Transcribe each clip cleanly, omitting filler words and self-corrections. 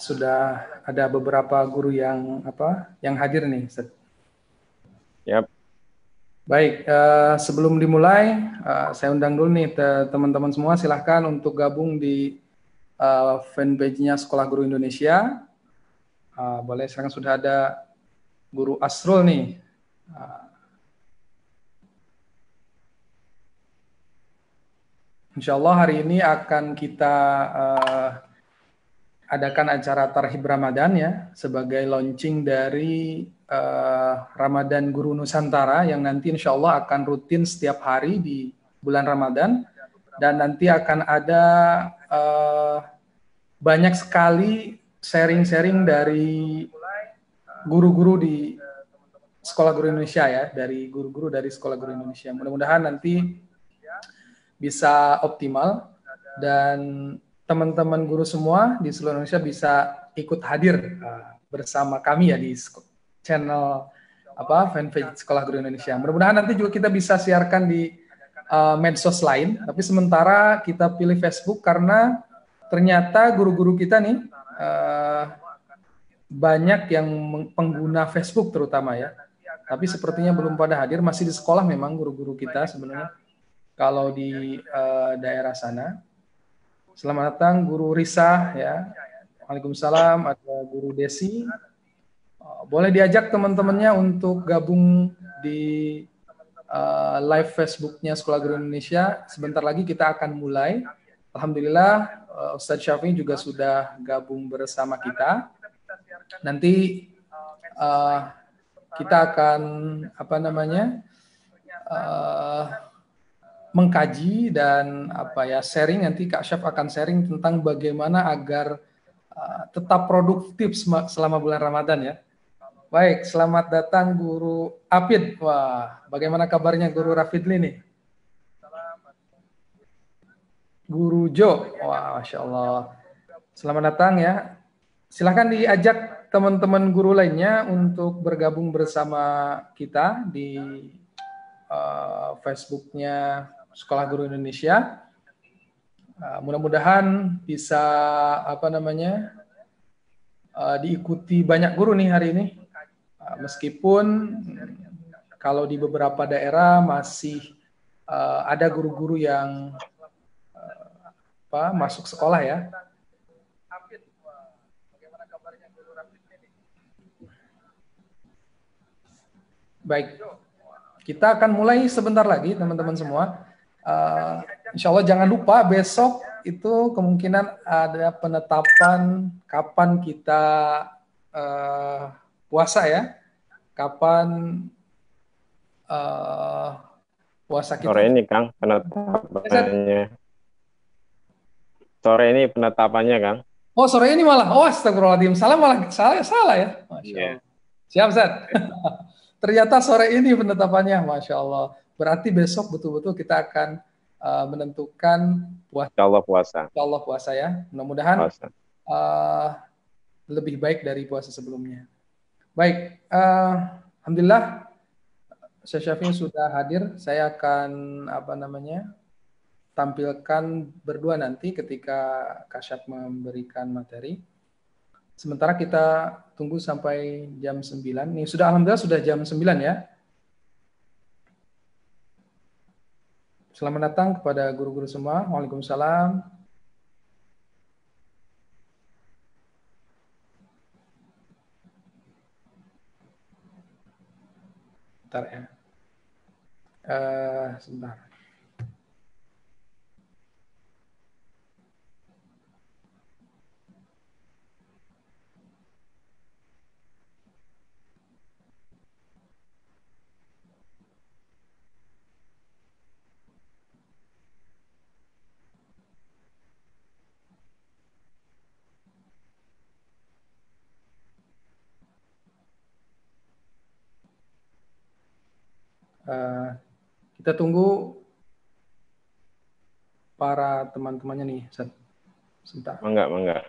sudah ada beberapa guru yang hadir nih, Ustaz. Yap. Baik, sebelum dimulai, saya undang dulu nih teman-teman semua, silahkan untuk gabung di fanpage-nya Sekolah Guru Indonesia. Boleh, sekarang sudah ada Guru Asrul nih. Insya Allah hari ini akan kita adakan acara Tarhib Ramadan ya, sebagai launching dari Ramadan Guru Nusantara yang nanti insya Allah akan rutin setiap hari di bulan Ramadan, dan nanti akan ada banyak sekali sharing-sharing dari guru-guru di Sekolah Guru Indonesia ya, dari guru-guru dari Sekolah Guru Indonesia. Mudah-mudahan nanti bisa optimal dan teman-teman guru semua di seluruh Indonesia bisa ikut hadir bersama kami ya di channel fanpage Sekolah Guru Indonesia. Mudah-mudahan nanti juga kita bisa siarkan di medsos lain, tapi sementara kita pilih Facebook karena ternyata guru-guru kita nih banyak yang pengguna Facebook terutama ya, tapi sepertinya belum pada hadir, masih di sekolah memang guru-guru kita sebenarnya kalau di daerah sana. Selamat datang Guru Risa ya. Waalaikumsalam. Ada Guru Desi. Boleh diajak teman-temannya untuk gabung di live Facebooknya Sekolah Guru Indonesia. Sebentar lagi kita akan mulai. Alhamdulillah Ustadz Syafi'i juga sudah gabung bersama kita. Nanti kita akan mengkaji dan sharing. Nanti Kak Syaf akan sharing tentang bagaimana agar tetap produktif selama bulan Ramadan ya. Baik, selamat datang Guru Apid. Wah, bagaimana kabarnya Guru Rafidli nih? Guru Jo, wah, Masya Allah. Selamat datang ya. Silahkan diajak teman-teman guru lainnya untuk bergabung bersama kita di Facebooknya Sekolah Guru Indonesia. Mudah-mudahan bisa diikuti banyak guru nih hari ini. Meskipun kalau di beberapa daerah masih ada guru-guru yang masuk sekolah ya. Baik, kita akan mulai sebentar lagi teman-teman semua. Insya Allah jangan lupa besok itu kemungkinan ada penetapan kapan kita puasa ya. Kapan puasa kita. Sore ini Kang penetapannya. Sore ini penetapannya Kang. Oh sore ini malah. Oh astagfirullahaladzim. Salah ya. Masya Allah. Siap Zat. Ternyata sore ini penetapannya. Masya Allah. Berarti besok betul-betul kita akan menentukan puasa. Insya Allah puasa. Insya Allah puasa ya. Mudah-mudahan lebih baik dari puasa sebelumnya. Baik. Alhamdulillah. Syekh Syafi'i sudah hadir. Saya akan tampilkan berdua nanti ketika Kasyaf memberikan materi. Sementara kita tunggu sampai jam 9. Nih sudah alhamdulillah sudah jam 9 ya. Selamat datang kepada guru-guru semua. Waalaikumsalam. Bentar ya. Sebentar. Kita tunggu para teman-temannya nih. Sebentar. Mangga.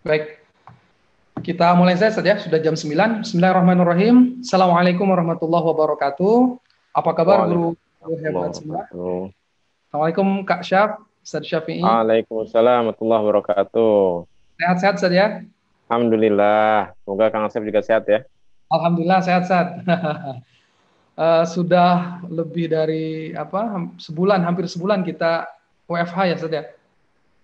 Baik, kita mulai saja ya. Sudah jam 9. Bismillahirrahmanirrahim. Assalamualaikum warahmatullahi wabarakatuh. Apa kabar guru hebat semua? Assalamualaikum Kak Syaf, Ustaz Syafi'i. Waalaikumsalam warahmatullahi wabarakatuh. Sehat-sehat saja. Alhamdulillah. Semoga Kang Asep juga sehat ya. Alhamdulillah sehat-sehat. Sudah lebih dari hampir sebulan kita WFH ya Ustaz ya?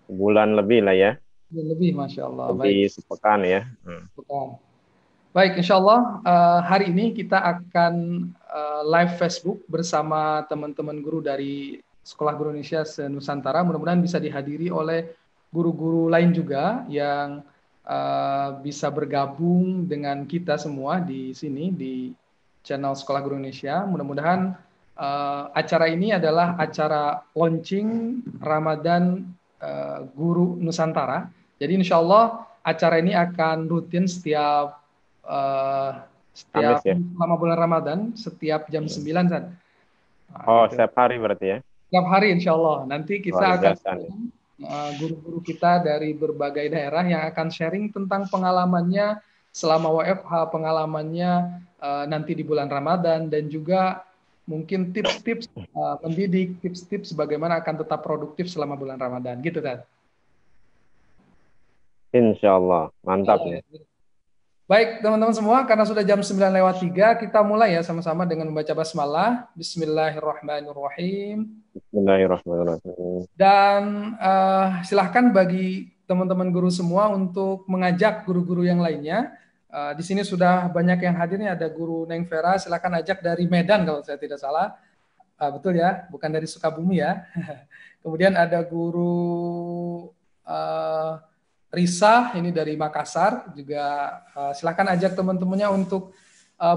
Sebulan lebih lah ya. Lebih, Masya Allah. Lebih sepekan ya. Sepekan. Baik, insya Allah hari ini kita akan live Facebook bersama teman-teman guru dari Sekolah Guru Indonesia se-Nusantara. Mudah-mudahan bisa dihadiri oleh guru-guru lain juga yang bisa bergabung dengan kita semua di sini di channel Sekolah Guru Indonesia. Mudah-mudahan acara ini adalah acara launching Ramadan Guru Nusantara. Jadi insya Allah acara ini akan rutin setiap Kamis, ya? selama bulan Ramadan, setiap jam 9 kan. Oh, gitu. Setiap hari berarti ya? Setiap hari insya Allah. Nanti kita akan guru-guru kita dari berbagai daerah yang akan sharing tentang pengalamannya selama WFH, pengalamannya nanti di bulan Ramadan, dan juga mungkin tips-tips mendidik, tips-tips bagaimana akan tetap produktif selama bulan Ramadan. Gitu kan? Insya Allah. Mantap ya. Baik teman-teman semua, karena sudah jam 9:03, kita mulai ya sama-sama dengan membaca basmalah. Bismillahirrahmanirrahim. Bismillahirrahmanirrahim. Dan silahkan bagi teman-teman guru semua untuk mengajak guru-guru yang lainnya. Di sini sudah banyak yang hadir nih, ada guru Neng Vera, silahkan ajak dari Medan kalau saya tidak salah. Betul ya, bukan dari Sukabumi ya. Kemudian ada guru Risa, ini dari Makassar, juga silakan ajak teman-temannya untuk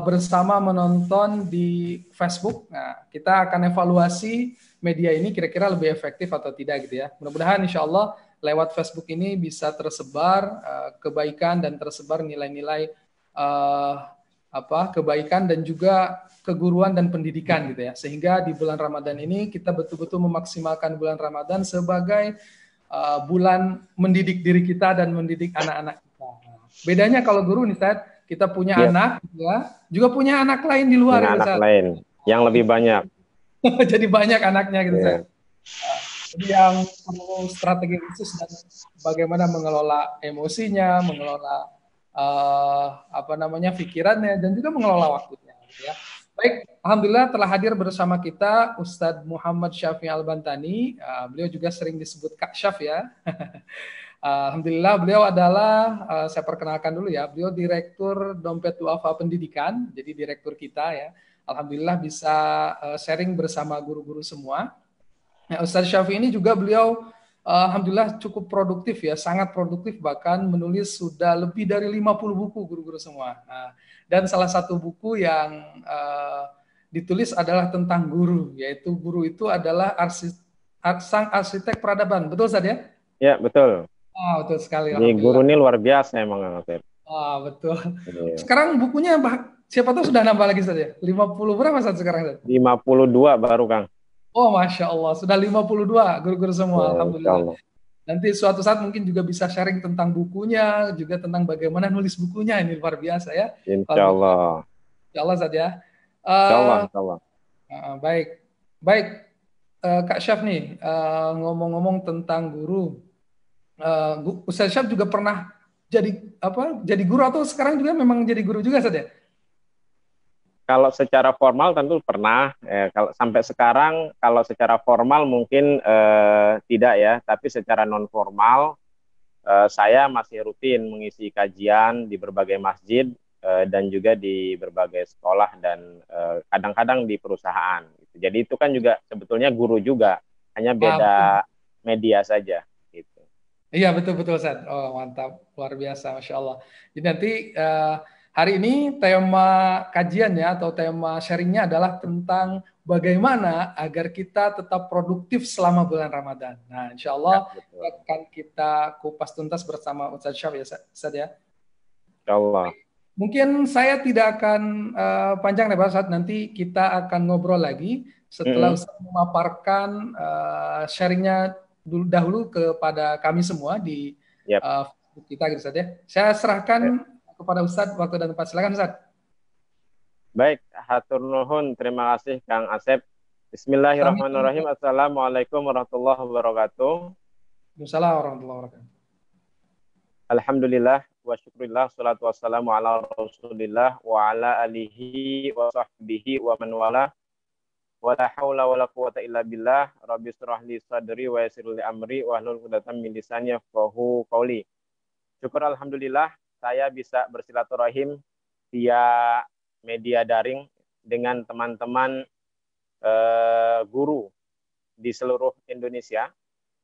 bersama menonton di Facebook. Nah, kita akan evaluasi media ini kira-kira lebih efektif atau tidak gitu ya. Mudah-mudahan insya Allah lewat Facebook ini bisa tersebar kebaikan dan tersebar nilai-nilai kebaikan dan juga keguruan dan pendidikan gitu ya. Sehingga di bulan Ramadan ini kita betul-betul memaksimalkan bulan Ramadan sebagai bulan mendidik diri kita dan mendidik anak-anak kita. Bedanya kalau guru nih, Ustaz, kita punya anak, ya, juga punya anak lain di luar. Punya anak lain, yang lebih banyak. Jadi banyak anaknya gitu, Ustaz. Jadi yang perlu strategi khusus dan bagaimana mengelola emosinya, mengelola pikirannya, dan juga mengelola waktunya. Ya. Baik, alhamdulillah telah hadir bersama kita Ustadz Muhammad Syafi'i Al-Bantani. Beliau juga sering disebut Kak Syaf ya. Alhamdulillah beliau adalah, saya perkenalkan dulu ya, beliau Direktur Dompet Duafa Pendidikan, jadi direktur kita ya. Alhamdulillah bisa sharing bersama guru-guru semua. Nah, Ustadz Syafi'i ini juga beliau alhamdulillah cukup produktif ya, sangat produktif, bahkan menulis sudah lebih dari 50 buku guru-guru semua. Dan salah satu buku yang ditulis adalah tentang guru, yaitu guru itu adalah sang arsitek peradaban. Betul Ustaz ya? Ya, betul. Betul sekali. Jadi guru ini luar biasa emang. Betul. Yeah. Sekarang bukunya siapa tahu sudah nambah lagi Ustaz ya? 50 berapa Ustaz sekarang Ustaz? 52 baru Kang. Oh, Masya Allah, sudah 52 guru-guru semua, alhamdulillah. Nanti suatu saat mungkin juga bisa sharing tentang bukunya, juga tentang bagaimana nulis bukunya, ini luar biasa ya. Insya Allah. Insya Allah saja. Insya Allah. Baik. Kak Syaf nih, ngomong-ngomong tentang guru, Ustaz Syaf juga pernah jadi guru atau sekarang juga memang jadi guru juga saja? Kalau secara formal tentu pernah. Kalau sampai sekarang, kalau secara formal mungkin tidak ya, tapi secara non formal saya masih rutin mengisi kajian di berbagai masjid dan juga di berbagai sekolah dan kadang-kadang di perusahaan. Jadi itu kan juga sebetulnya guru juga, hanya beda media saja. Gitu. Iya betul Ustaz. Oh mantap, luar biasa, Masya Allah. Jadi nanti hari ini tema kajiannya atau tema sharingnya adalah tentang bagaimana agar kita tetap produktif selama bulan Ramadan. Nah, insya Allah akan kita kupas tuntas bersama Ustaz Syaf ya, Ustaz ya. Insya Allah. Mungkin saya tidak akan panjang lebar, saat nanti kita akan ngobrol lagi setelah Ustaz memaparkan sharingnya dahulu kepada kami semua di kita gitu saja. Saya serahkan kepada Ustadz waktu dan tempat. Silakan Ustadz. Baik, hatur nuhun. Terima kasih Kang Asep. Bismillahirrahmanirrahim. Assalamualaikum warahmatullahi wabarakatuh. Waalaikumsalam warahmatullahi wabarakatuh. Alhamdulillah wa syukurillah salatu wassalamu ala rasulillah wa ala alihi wa sahbihi wa man wala wa la hawla wa la quwata illa billah rabbi shrah li sadri wa yassir li amri wa hlul 'uqdatam min lisani yafqahu qawli. Syukur alhamdulillah saya bisa bersilaturahim via media daring dengan teman-teman guru di seluruh Indonesia,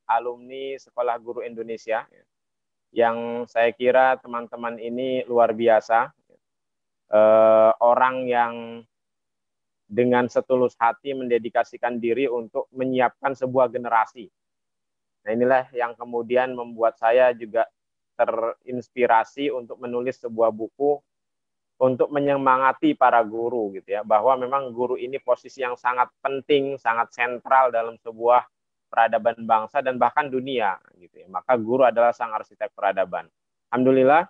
alumni Sekolah Guru Indonesia, yang saya kira teman-teman ini luar biasa, orang yang dengan setulus hati mendedikasikan diri untuk menyiapkan sebuah generasi. Nah, inilah yang kemudian membuat saya juga terinspirasi untuk menulis sebuah buku untuk menyemangati para guru gitu ya, bahwa memang guru ini posisi yang sangat penting, sangat sentral dalam sebuah peradaban bangsa dan bahkan dunia gitu ya. Maka guru adalah sang arsitek peradaban. Alhamdulillah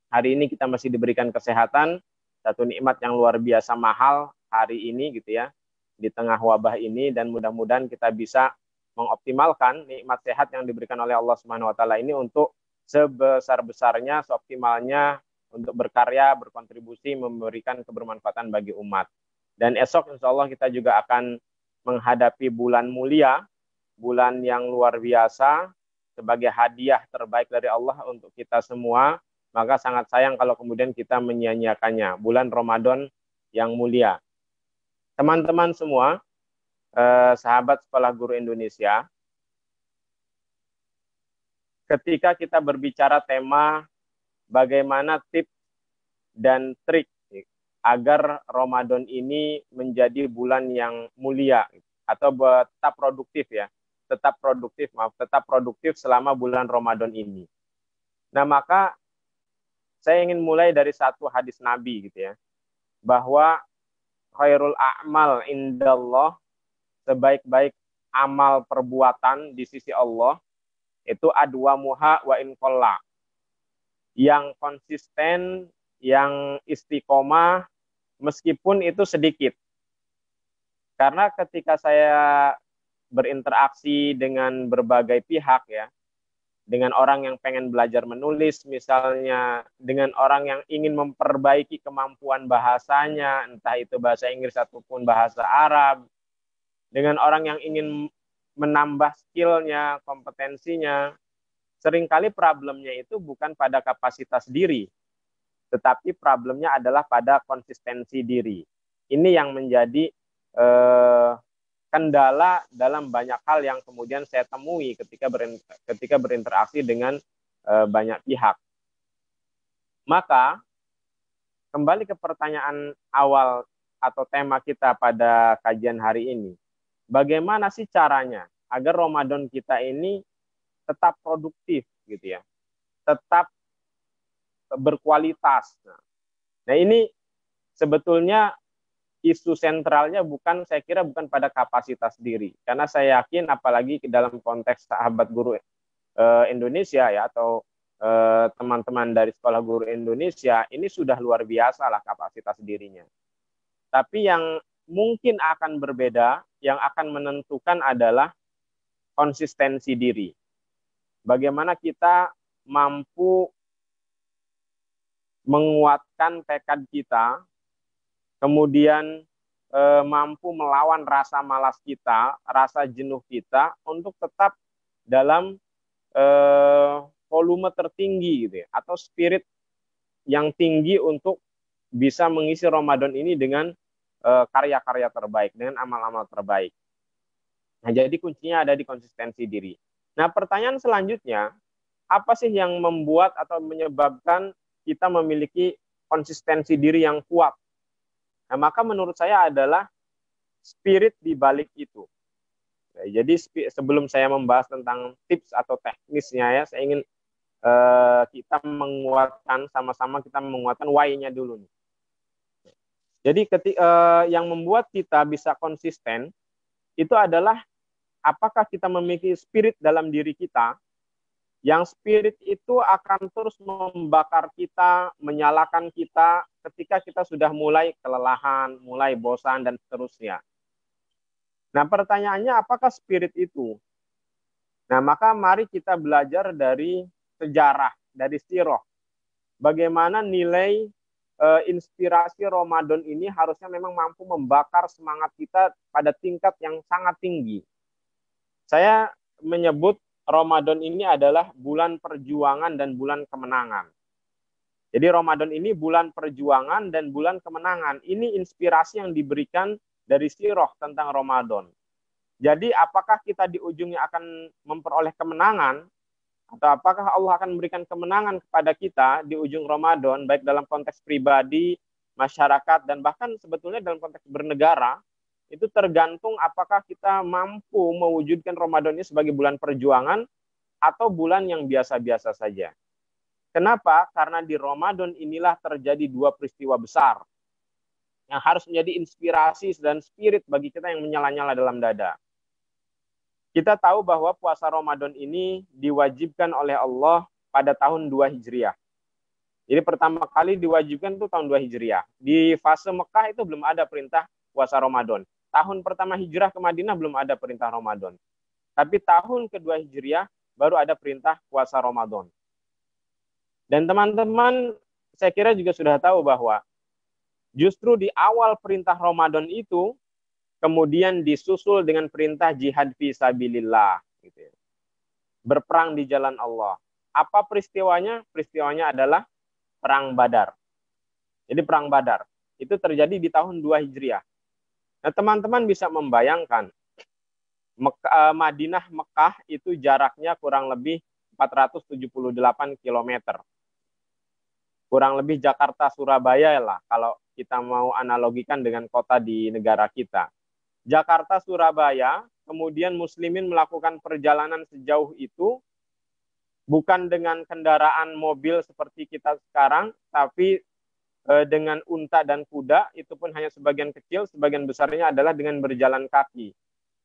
hari ini kita masih diberikan kesehatan, satu nikmat yang luar biasa mahal hari ini gitu ya, di tengah wabah ini, dan mudah-mudahan kita bisa mengoptimalkan nikmat sehat yang diberikan oleh Allah Subhanahu wa taala ini untuk sebesar-besarnya, seoptimalnya untuk berkarya, berkontribusi, memberikan kebermanfaatan bagi umat. Dan esok insya Allah kita juga akan menghadapi bulan mulia, bulan yang luar biasa, sebagai hadiah terbaik dari Allah untuk kita semua. Maka sangat sayang kalau kemudian kita menyia-nyiakannya, bulan Ramadan yang mulia. Teman-teman semua, sahabat Sekolah Guru Indonesia, ketika kita berbicara tema bagaimana tips dan trik agar Ramadan ini menjadi bulan yang mulia atau tetap produktif ya, tetap produktif selama bulan Ramadan ini. Nah, maka saya ingin mulai dari satu hadis Nabi gitu ya, bahwa khairul a'mal indallah, sebaik-baik amal perbuatan di sisi Allah itu adwamuha wa in qalla, yang konsisten, yang istiqomah, meskipun itu sedikit. Karena ketika saya berinteraksi dengan berbagai pihak ya, dengan orang yang pengen belajar menulis misalnya, dengan orang yang ingin memperbaiki kemampuan bahasanya, entah itu bahasa Inggris ataupun bahasa Arab, dengan orang yang ingin menambah skillnya, kompetensinya, seringkali problemnya itu bukan pada kapasitas diri, tetapi problemnya adalah pada konsistensi diri. Ini yang menjadi kendala dalam banyak hal yang kemudian saya temui ketika berinteraksi dengan banyak pihak. Maka, kembali ke pertanyaan awal atau tema kita pada kajian hari ini. Bagaimana sih caranya agar Ramadan kita ini tetap produktif gitu ya, tetap berkualitas. Nah, ini sebetulnya isu sentralnya saya kira bukan pada kapasitas diri, karena saya yakin apalagi dalam konteks sahabat guru Indonesia ya, atau teman-teman dari Sekolah Guru Indonesia ini sudah luar biasa lah kapasitas dirinya. Tapi yang mungkin akan berbeda, yang akan menentukan adalah konsistensi diri. Bagaimana kita mampu menguatkan tekad kita, kemudian mampu melawan rasa malas kita, rasa jenuh kita, untuk tetap dalam volume tertinggi gitu ya, atau spirit yang tinggi untuk bisa mengisi Ramadan ini dengan karya-karya terbaik, dengan amal-amal terbaik. Nah, jadi kuncinya ada di konsistensi diri. Nah, pertanyaan selanjutnya, apa sih yang membuat atau menyebabkan kita memiliki konsistensi diri yang kuat? Nah, maka menurut saya adalah spirit di balik itu. Nah, jadi sebelum saya membahas tentang tips atau teknisnya ya, saya ingin kita menguatkan, sama-sama kita menguatkan why-nya dulu nih. Jadi yang membuat kita bisa konsisten itu adalah apakah kita memiliki spirit dalam diri kita Yang spirit itu akan terus membakar kita, menyalakan kita ketika kita sudah mulai kelelahan, mulai bosan, dan seterusnya. Nah, pertanyaannya apakah spirit itu? Nah, maka mari kita belajar dari sejarah, dari sirah. Bagaimana nilai inspirasi Ramadan ini harusnya memang mampu membakar semangat kita pada tingkat yang sangat tinggi. Saya menyebut Ramadan ini adalah bulan perjuangan dan bulan kemenangan. Jadi Ramadan ini bulan perjuangan dan bulan kemenangan. Ini inspirasi yang diberikan dari sirah tentang Ramadan. Jadi apakah kita di ujungnya akan memperoleh kemenangan, atau apakah Allah akan memberikan kemenangan kepada kita di ujung Ramadan, baik dalam konteks pribadi, masyarakat, dan bahkan sebetulnya dalam konteks bernegara, itu tergantung apakah kita mampu mewujudkan Ramadan ini sebagai bulan perjuangan atau bulan yang biasa-biasa saja. Kenapa? Karena di Ramadan inilah terjadi dua peristiwa besar yang harus menjadi inspirasi dan spirit bagi kita yang menyala-nyala dalam dada. Kita tahu bahwa puasa Ramadan ini diwajibkan oleh Allah pada tahun 2 Hijriah. Jadi pertama kali diwajibkan itu tahun 2 Hijriah. Di fase Mekah itu belum ada perintah puasa Ramadan. Tahun pertama hijrah ke Madinah belum ada perintah Ramadan. Tapi tahun kedua Hijriah baru ada perintah puasa Ramadan. Dan teman-teman, saya kira juga sudah tahu bahwa justru di awal perintah Ramadan itu kemudian disusul dengan perintah jihad fi sabilillah, gitu ya. Berperang di jalan Allah. Apa peristiwanya? Peristiwanya adalah perang Badar. Jadi perang Badar itu terjadi di tahun 2 Hijriah. Nah, teman-teman bisa membayangkan Madinah Mekah itu jaraknya kurang lebih 478 km. Kurang lebih Jakarta Surabaya lah kalau kita mau analogikan dengan kota di negara kita. Jakarta Surabaya, kemudian muslimin melakukan perjalanan sejauh itu bukan dengan kendaraan mobil seperti kita sekarang, tapi dengan unta dan kuda, itu pun hanya sebagian kecil, sebagian besarnya adalah dengan berjalan kaki.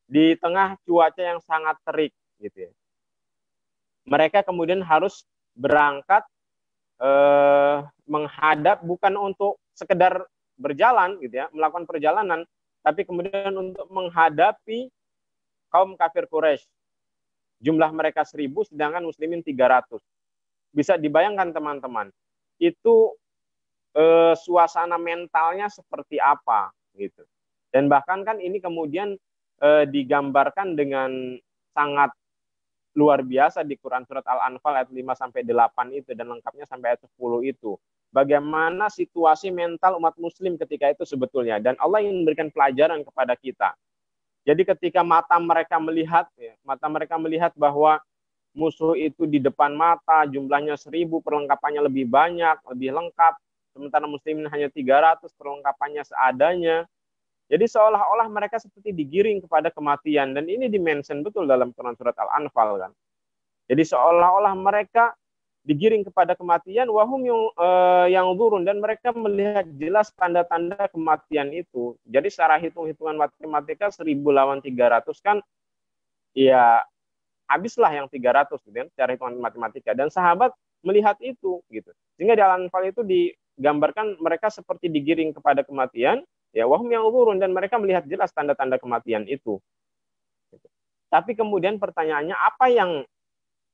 Di tengah cuaca yang sangat terik, gitu ya. Mereka kemudian harus berangkat menghadap bukan untuk sekedar berjalan, gitu ya, melakukan perjalanan, tapi kemudian untuk menghadapi kaum kafir Quraisy. Jumlah mereka 1.000, sedangkan muslimin 300. Bisa dibayangkan teman-teman, itu suasana mentalnya seperti apa gitu. Dan bahkan kan ini kemudian digambarkan dengan sangat luar biasa di Quran surat Al-Anfal ayat 5-8 itu, dan lengkapnya sampai ayat 10 itu. Bagaimana situasi mental umat muslim ketika itu sebetulnya, dan Allah ingin memberikan pelajaran kepada kita. Jadi ketika mata mereka melihat bahwa musuh itu di depan mata, jumlahnya 1.000, perlengkapannya lebih banyak, lebih lengkap, sementara muslimin hanya 300, perlengkapannya seadanya. Jadi seolah-olah mereka seperti digiring kepada kematian, dan ini dimention betul dalam Quran surat Al-Anfal kan. Jadi seolah-olah mereka digiring kepada kematian, wahum yang turun, dan mereka melihat jelas tanda-tanda kematian itu. Jadi secara hitung-hitungan matematika 1.000 lawan 300 kan ya habislah yang 300 gitu kan, secara hitungan matematika. Dan sahabat melihat itu gitu. Sehingga di Al-Anfal itu digambarkan mereka seperti digiring kepada kematian, ya wahum yang turun, dan mereka melihat jelas tanda-tanda kematian itu. Tapi kemudian pertanyaannya, apa yang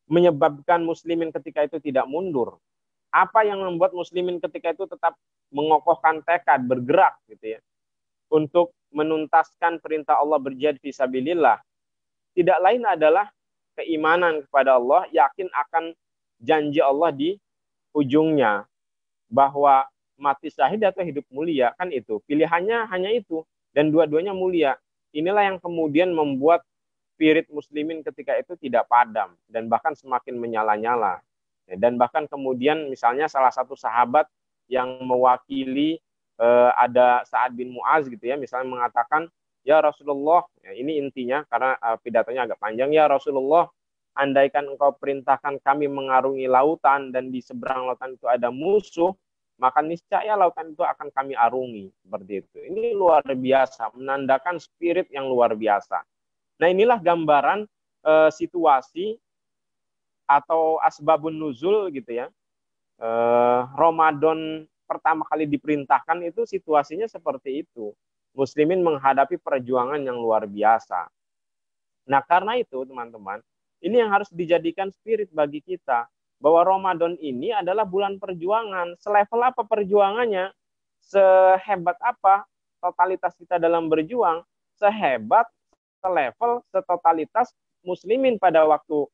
menyebabkan muslimin ketika itu tidak mundur? Apa yang membuat muslimin ketika itu tetap mengokohkan tekad, bergerak gitu ya, untuk menuntaskan perintah Allah berjihad fisabilillah? Tidak lain adalah keimanan kepada Allah, yakin akan janji Allah di ujungnya, bahwa mati syahid atau hidup mulia, kan itu pilihannya hanya itu, dan dua-duanya mulia. Inilah yang kemudian membuat spirit muslimin ketika itu tidak padam dan bahkan semakin menyala-nyala. Dan bahkan kemudian misalnya salah satu sahabat yang mewakili ada Sa'ad bin Mu'az gitu ya, misalnya mengatakan, ya Rasulullah, ya ini intinya karena pidatonya agak panjang, ya Rasulullah, andaikan engkau perintahkan kami mengarungi lautan dan di seberang lautan itu ada musuh, maka niscaya lautan itu akan kami arungi. Seperti itu. Ini luar biasa, menandakan spirit yang luar biasa. Nah, inilah gambaran situasi atau asbabun nuzul gitu ya. Ramadan pertama kali diperintahkan itu situasinya seperti itu. Muslimin menghadapi perjuangan yang luar biasa. Nah, karena itu teman-teman, ini yang harus dijadikan spirit bagi kita, bahwa Ramadan ini adalah bulan perjuangan. Selevel apa perjuangannya, sehebat apa totalitas kita dalam berjuang, sehebat, selevel, setotalitas muslimin pada waktu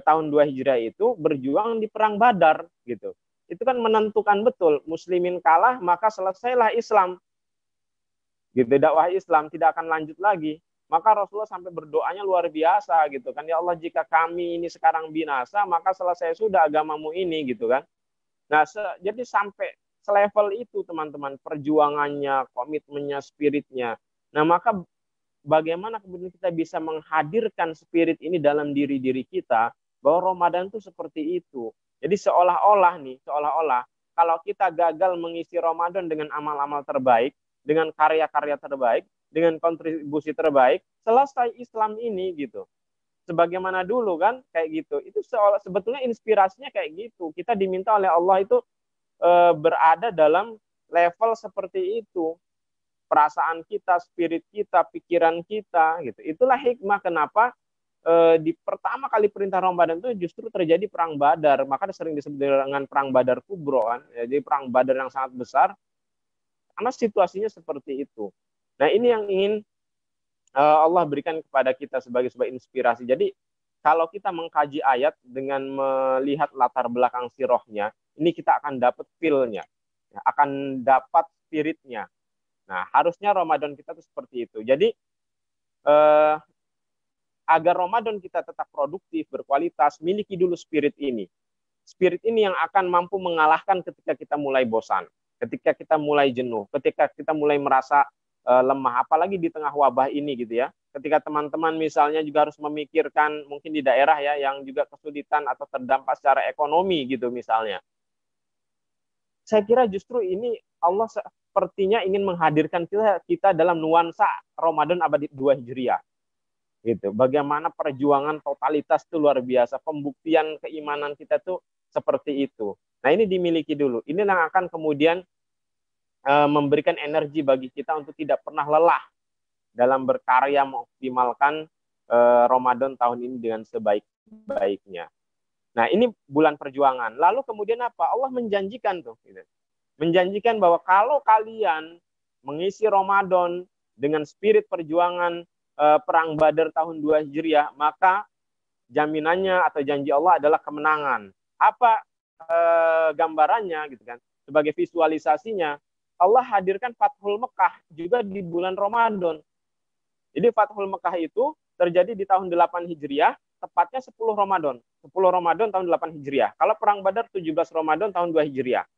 tahun 2 Hijriah itu berjuang di perang Badar gitu. Itu kan menentukan betul, muslimin kalah maka selesailah Islam. Gitu, dakwah Islam tidak akan lanjut lagi. Maka Rasulullah sampai berdoanya luar biasa gitu kan, ya Allah, jika kami ini sekarang binasa maka selesai sudah agamamu ini gitu kan. Nah, jadi sampai selevel itu teman-teman, perjuangannya, komitmennya, spiritnya. Nah, maka bagaimana kemudian kita bisa menghadirkan spirit ini dalam diri-diri kita, bahwa Ramadan itu seperti itu. Jadi seolah-olah kalau kita gagal mengisi Ramadan dengan amal-amal terbaik, dengan karya-karya terbaik, dengan kontribusi terbaik, selesai Islam ini gitu. Sebagaimana dulu kan kayak gitu. Itu sebetulnya inspirasinya kayak gitu. Kita diminta oleh Allah itu berada dalam level seperti itu. Perasaan kita, spirit kita, pikiran kita gitu. Itulah hikmah kenapa di pertama kali perintah Ramadan itu justru terjadi perang Badar. Maka sering disebut dengan perang Badar Kubro kan. Jadi perang Badar yang sangat besar karena situasinya seperti itu. Nah, ini yang ingin Allah berikan kepada kita sebagai sebuah inspirasi. Jadi kalau kita mengkaji ayat dengan melihat latar belakang sirohnya, ini kita akan dapat feel-nya, akan dapat spiritnya. Nah, harusnya Ramadan kita itu seperti itu. Jadi agar Ramadan kita tetap produktif, berkualitas, miliki dulu spirit ini. Spirit ini yang akan mampu mengalahkan ketika kita mulai bosan, ketika kita mulai jenuh, ketika kita mulai merasa lemah, apalagi di tengah wabah ini gitu ya. Ketika teman-teman misalnya juga harus memikirkan mungkin di daerah ya yang juga kesulitan atau terdampak secara ekonomi gitu misalnya. Saya kira justru ini Allah sepertinya ingin menghadirkan kita dalam nuansa Ramadan abad 2 Hijriah. Gitu. Bagaimana perjuangan totalitas itu luar biasa, pembuktian keimanan kita tuh seperti itu. Nah, ini dimiliki dulu. Ini yang akan kemudian memberikan energi bagi kita untuk tidak pernah lelah dalam berkarya mengoptimalkan Ramadan tahun ini dengan sebaik-baiknya. Nah, ini bulan perjuangan. Lalu kemudian apa? Allah menjanjikan tuh, gitu. Menjanjikan bahwa kalau kalian mengisi Ramadan dengan spirit perjuangan perang Badar tahun 2 Hijriah, maka jaminannya atau janji Allah adalah kemenangan. Apa gambarannya gitu kan? Sebagai visualisasinya, Allah hadirkan Fathul Mekah juga di bulan Ramadan. Jadi Fathul Mekah itu terjadi di tahun 8 Hijriah, tepatnya 10 Ramadan. 10 Ramadan tahun 8 Hijriah. Kalau perang Badar 17 Ramadan tahun 2 Hijriah.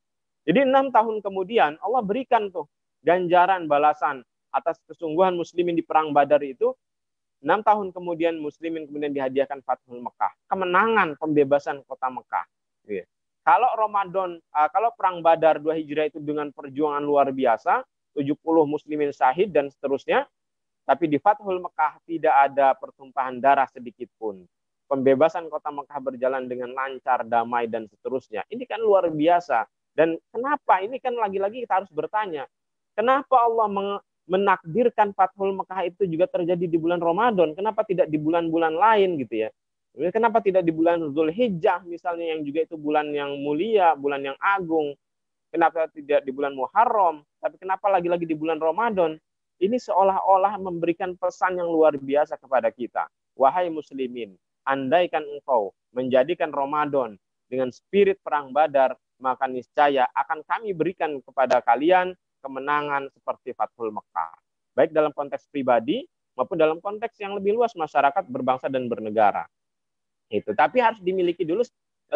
Jadi 6 tahun kemudian Allah berikan tuh ganjaran balasan atas kesungguhan muslimin di perang Badar itu. 6 tahun kemudian muslimin kemudian dihadiahkan Fathul Mekah, kemenangan pembebasan kota Mekah. Kalau Ramadan, kalau perang Badar 2 Hijriah itu dengan perjuangan luar biasa, 70 muslimin syahid dan seterusnya, tapi di Fathul Mekah tidak ada pertumpahan darah sedikit pun. Pembebasan kota Mekah berjalan dengan lancar, damai dan seterusnya. Ini kan luar biasa. Dan kenapa? Ini kan lagi-lagi kita harus bertanya, kenapa Allah menakdirkan Fathul Mekah itu juga terjadi di bulan Ramadan? Kenapa tidak di bulan-bulan lain gitu ya? Kenapa tidak di bulan Zulhijjah misalnya yang juga itu bulan yang mulia, bulan yang agung? Kenapa tidak di bulan Muharram? Tapi kenapa lagi-lagi di bulan Ramadan? Ini seolah-olah memberikan pesan yang luar biasa kepada kita. Wahai muslimin, andaikan engkau menjadikan Ramadan dengan spirit perang Badar, maka niscaya akan kami berikan kepada kalian kemenangan seperti Fathul Mekah. Baik dalam konteks pribadi maupun dalam konteks yang lebih luas masyarakat berbangsa dan bernegara. Itu. Tapi harus dimiliki dulu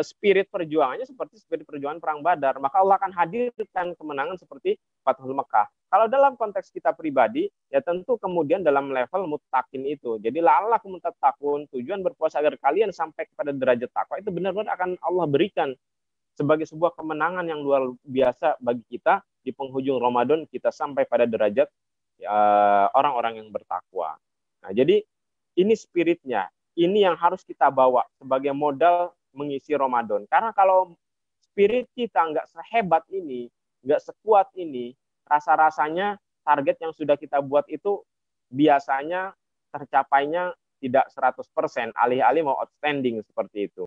spirit perjuangannya seperti spirit perjuangan perang Badar. Maka Allah akan hadirkan kemenangan seperti Fathul Mekah. Kalau dalam konteks kita pribadi, ya tentu kemudian dalam level muttaqin itu. Jadi la'allakum tattaqun, tujuan berpuasa agar kalian sampai kepada derajat takwa itu benar-benar akan Allah berikan sebagai sebuah kemenangan yang luar biasa bagi kita di penghujung Ramadan kita sampai pada derajat orang-orang yang bertakwa. Nah, jadi ini spiritnya. Ini yang harus kita bawa sebagai modal mengisi Ramadan. Karena kalau spirit kita nggak sehebat ini, nggak sekuat ini, rasa-rasanya target yang sudah kita buat itu biasanya tercapainya tidak 100%, alih-alih mau outstanding seperti itu.